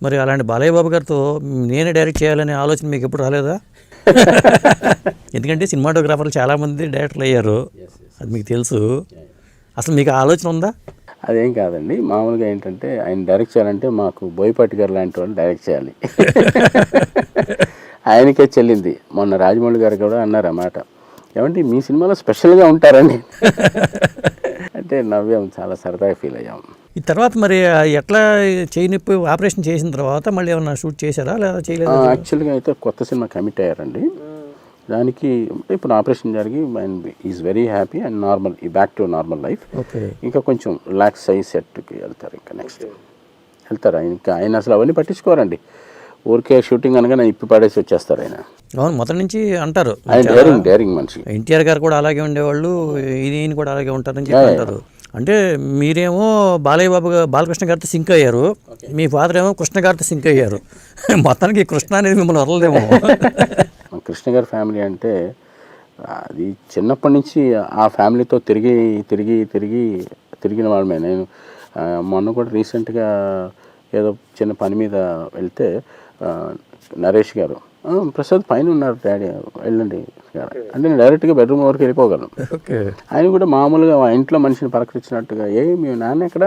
మరి అలాంటి బాలయ్య బాబు గారితో నేనే డైరెక్ట్ చేయాలనే ఆలోచన మీకు ఎప్పుడు రాలేదా? ఎందుకంటే సినిమాటోగ్రాఫర్లు చాలామంది డైరెక్టర్లు అయ్యారు, అది మీకు తెలుసు. అసలు మీకు ఆలోచన ఉందా? అదేం కాదండి, మామూలుగా ఏంటంటే ఆయన డైరెక్ట్ చేయాలంటే మాకు బోయపాటి గారు లాంటి వాళ్ళు డైరెక్ట్ చేయాలి. ఆయనకే చెల్లింది. మొన్న రాజమౌళి గారు కూడా అన్నారు అన్నమాట, ఏమంటే మీ సినిమాలో స్పెషల్గా ఉంటారని. అంటే నవ్వాము, చాలా సరదాగా ఫీల్ అయ్యాము. ఈ తర్వాత మరి ఎట్లా చేయనిప్పి ఆపరేషన్ చేసిన తర్వాత మళ్ళీ ఏమన్నా షూట్ చేశారా లేదా చేయలేదు? యాక్చువల్గా అయితే కొత్త సినిమా కమిట్ అయ్యారండి. దానికి ఇప్పుడు ఆపరేషన్ జరిగి is very happy and normal, ఈ బ్యాక్ టు నార్మల్ లైఫ్. ఇంకా కొంచెం రిలాక్స్ అయ్యి సెట్కి వెళ్తారు. ఇంకా నెక్స్ట్ వెళ్తారు. ఇంకా ఆయన అసలు అవన్నీ పట్టించుకోరండి. ఊరికే షూటింగ్ అనగానే ఇప్పి పడేసి వచ్చేస్తారు ఆయన. అవును, మొదటి నుంచి అంటారు ఆయన డేరింగ్ మనిషి. ఎన్టీఆర్ గారు కూడా అలాగే ఉండేవాళ్ళు, ఈయన కూడా అలాగే ఉంటారని చెప్పి అంటారు. అంటే మీరేమో బాలకృష్ణ గారితో సింక్ అయ్యారు, మీ ఫాదర్ ఏమో కృష్ణ గారితో సింక్ అయ్యారు. మొత్తానికి కృష్ణ అనేది మిమ్మల్ని వదలదేమో. కృష్ణ గారి ఫ్యామిలీ అంటే అది చిన్నప్పటి నుంచి ఆ ఫ్యామిలీతో తిరిగిన వాళ్ళమే. నేను మొన్న కూడా రీసెంట్గా ఏదో చిన్న పని మీద వెళ్తే నరేష్ గారు, ప్రసాద్ పైన ఉన్నారు డాడీ వెళ్ళండి అంటే నేను డైరెక్ట్గా బెడ్రూమ్ వరకు వెళ్ళిపోగలను. ఆయన కూడా మామూలుగా ఆ ఇంట్లో మనిషిని పలకరించినట్టుగా మీ నాన్న ఎక్కడ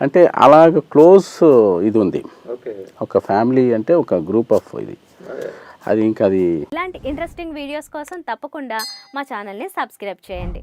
అంటే అలాగ క్లోజ్ ఇది ఉంది. ఒక ఫ్యామిలీ అంటే ఒక గ్రూప్ ఆఫ్ ఇది అది. ఇంకా అది ఇలాంటి ఇంట్రెస్టింగ్ వీడియోస్ కోసం తప్పకుండా మా ఛానల్ని సబ్స్క్రైబ్ చేయండి.